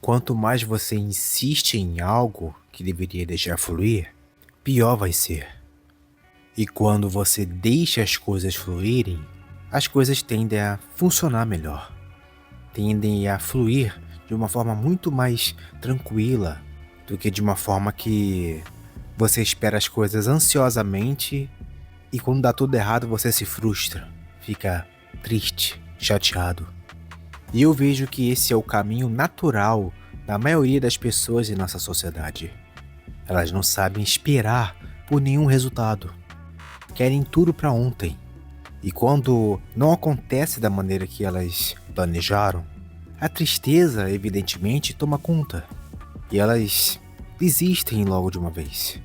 Quanto mais você insiste em algo que deveria deixar fluir, pior vai ser. E quando você deixa as coisas fluírem, as coisas tendem a funcionar melhor. Tendem a fluir de uma forma muito mais tranquila do que de uma forma que você espera as coisas ansiosamente e quando dá tudo errado você se frustra, fica triste, chateado. E eu vejo que esse é o caminho natural da maioria das pessoas em nossa sociedade. Elas não sabem esperar por nenhum resultado. Querem tudo para ontem. E quando não acontece da maneira que elas planejaram, a tristeza, evidentemente, toma conta. E elas desistem logo de uma vez.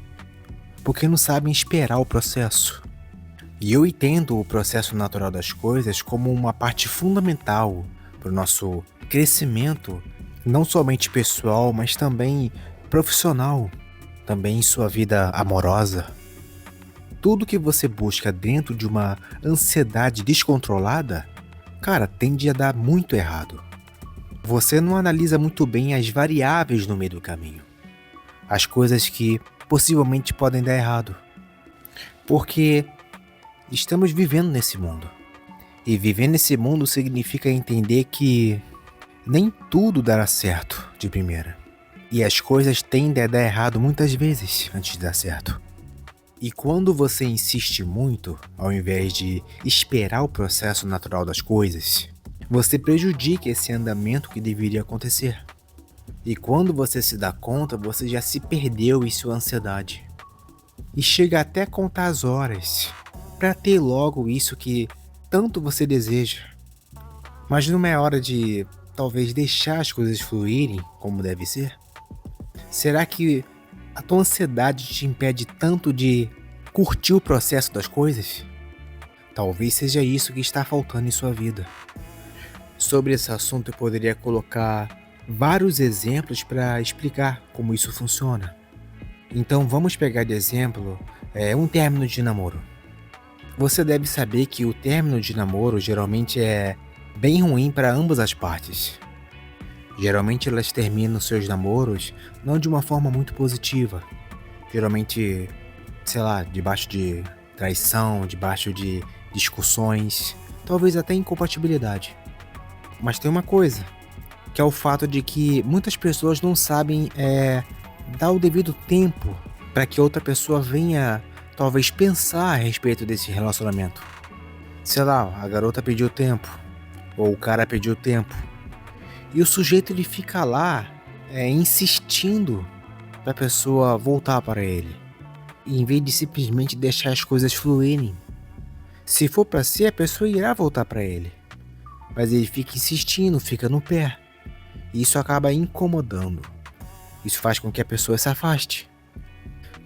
Porque não sabem esperar o processo. E eu entendo o processo natural das coisas como uma parte fundamental para o nosso crescimento, não somente pessoal, mas também profissional, também em sua vida amorosa. Tudo que você busca dentro de uma ansiedade descontrolada, cara, tende a dar muito errado. Você não analisa muito bem as variáveis no meio do caminho, as coisas que possivelmente podem dar errado, porque estamos vivendo nesse mundo. E viver nesse mundo significa entender que nem tudo dará certo de primeira. E as coisas tendem a dar errado muitas vezes antes de dar certo. E quando você insiste muito, ao invés de esperar o processo natural das coisas, você prejudica esse andamento que deveria acontecer. E quando você se dá conta, você já se perdeu em sua ansiedade. E chega até a contar as horas para ter logo isso que tanto você deseja. Mas não é hora de talvez deixar as coisas fluírem como deve ser? Será que a tua ansiedade te impede tanto de curtir o processo das coisas? Talvez seja isso que está faltando em sua vida. Sobre esse assunto eu poderia colocar vários exemplos para explicar como isso funciona. Então vamos pegar de exemplo um término de namoro. Você deve saber que o término de namoro geralmente é bem ruim para ambas as partes. Geralmente elas terminam seus namoros não de uma forma muito positiva. Geralmente, debaixo de traição, debaixo de discussões, talvez até incompatibilidade. Mas tem uma coisa, que é o fato de que muitas pessoas não sabem dar o devido tempo para que outra pessoa venha talvez pensar a respeito desse relacionamento. A garota pediu tempo, ou o cara pediu tempo, e o sujeito ele fica lá insistindo para a pessoa voltar para ele, em vez de simplesmente deixar as coisas fluírem. Se for para ser, a pessoa irá voltar para ele, mas ele fica insistindo, fica no pé, e isso acaba incomodando. Isso faz com que a pessoa se afaste.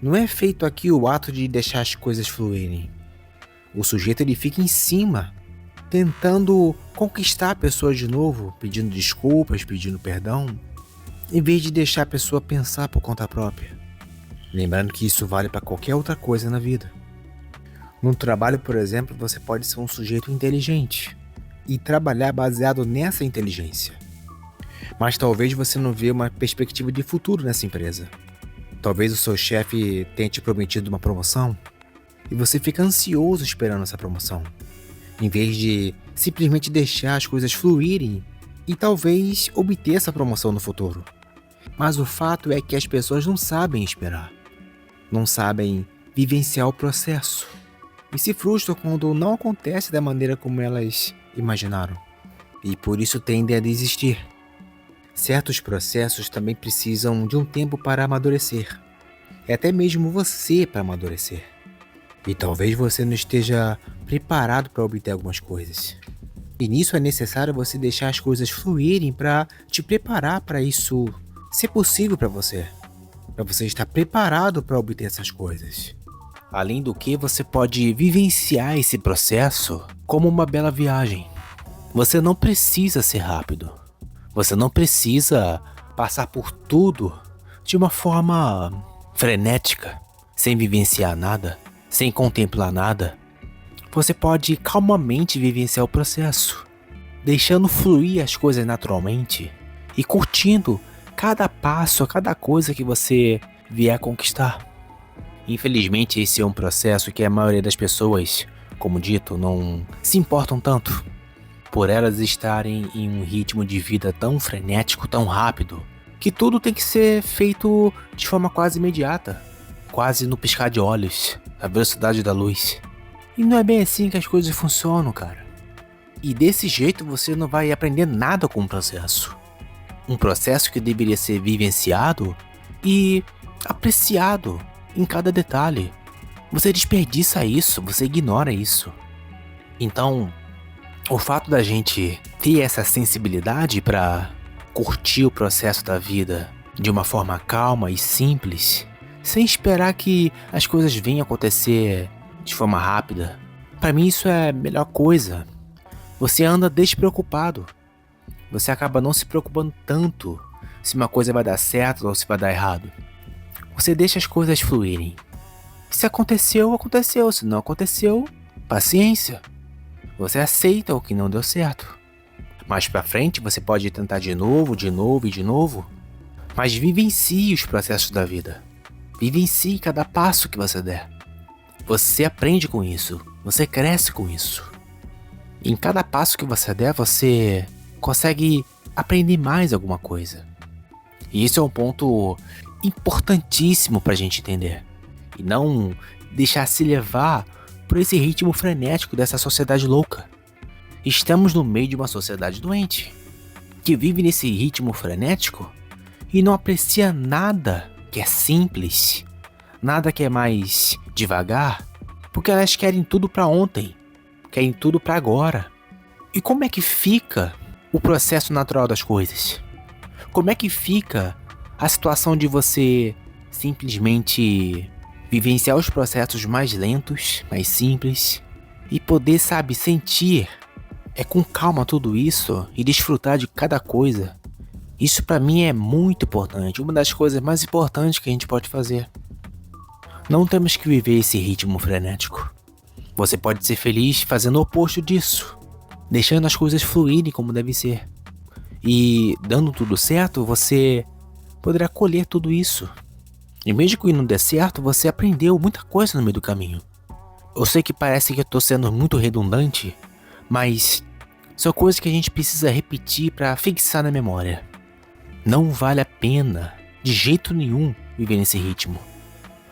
Não é feito aqui o ato de deixar as coisas fluírem. O sujeito ele fica em cima, tentando conquistar a pessoa de novo, pedindo desculpas, pedindo perdão, em vez de deixar a pessoa pensar por conta própria. Lembrando que isso vale para qualquer outra coisa na vida. No trabalho, por exemplo, você pode ser um sujeito inteligente e trabalhar baseado nessa inteligência. Mas talvez você não vê uma perspectiva de futuro nessa empresa. Talvez o seu chefe tenha te prometido uma promoção e você fica ansioso esperando essa promoção, em vez de simplesmente deixar as coisas fluírem e talvez obter essa promoção no futuro. Mas o fato é que as pessoas não sabem esperar, não sabem vivenciar o processo e se frustram quando não acontece da maneira como elas imaginaram e por isso tendem a desistir. Certos processos também precisam de um tempo para amadurecer, e até mesmo você para amadurecer. E talvez você não esteja preparado para obter algumas coisas. E nisso é necessário você deixar as coisas fluírem para te preparar para isso ser possível para você estar preparado para obter essas coisas. Além do que, você pode vivenciar esse processo como uma bela viagem. Você não precisa ser rápido. Você não precisa passar por tudo de uma forma frenética, sem vivenciar nada, sem contemplar nada. Você pode calmamente vivenciar o processo, deixando fluir as coisas naturalmente e curtindo cada passo, a cada coisa que você vier a conquistar. Infelizmente, esse é um processo que a maioria das pessoas, como dito, não se importam tanto, por elas estarem em um ritmo de vida tão frenético, tão rápido, que tudo tem que ser feito de forma quase imediata, quase no piscar de olhos, a velocidade da luz. E não é bem assim que as coisas funcionam, cara. E desse jeito você não vai aprender nada com o processo. Um processo que deveria ser vivenciado e apreciado em cada detalhe. Você desperdiça isso, você ignora isso. Então, o fato da gente ter essa sensibilidade para curtir o processo da vida de uma forma calma e simples, sem esperar que as coisas venham acontecer de forma rápida, para mim isso é a melhor coisa. Você anda despreocupado. Você acaba não se preocupando tanto se uma coisa vai dar certo ou se vai dar errado. Você deixa as coisas fluírem. Se aconteceu, aconteceu. Se não aconteceu, paciência. Você aceita o que não deu certo. Mais pra frente você pode tentar de novo, de novo e de novo. Mas vivencie os processos da vida. Vivencie cada passo que você der. Você aprende com isso. Você cresce com isso. Em cada passo que você der, você consegue aprender mais alguma coisa. E isso é um ponto importantíssimo pra gente entender. E não deixar se levar por esse ritmo frenético dessa sociedade louca. Estamos no meio de uma sociedade doente, que vive nesse ritmo frenético e não aprecia nada que é simples, nada que é mais devagar, porque elas querem tudo pra ontem, querem tudo pra agora. E como é que fica o processo natural das coisas? Como é que fica a situação de você simplesmente vivenciar os processos mais lentos, mais simples e poder, sabe, sentir com calma tudo isso e desfrutar de cada coisa? Isso pra mim é muito importante, uma das coisas mais importantes que a gente pode fazer. Não temos que viver esse ritmo frenético. Você pode ser feliz fazendo o oposto disso, deixando as coisas fluírem como deve ser. E dando tudo certo, você poderá colher tudo isso. E mesmo que não dê certo, você aprendeu muita coisa no meio do caminho. Eu sei que parece que eu tô sendo muito redundante, mas são coisas que a gente precisa repetir para fixar na memória. Não vale a pena, de jeito nenhum, viver nesse ritmo.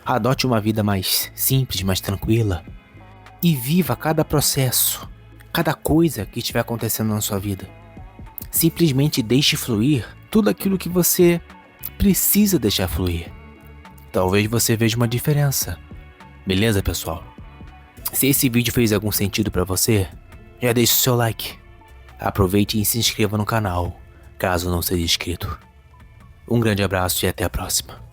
Adote uma vida mais simples, mais tranquila. E viva cada processo, cada coisa que estiver acontecendo na sua vida. Simplesmente deixe fluir tudo aquilo que você precisa deixar fluir. Talvez você veja uma diferença. Beleza, pessoal? Se esse vídeo fez algum sentido pra você, já deixe o seu like. Aproveite e se inscreva no canal, caso não seja inscrito. Um grande abraço e até a próxima.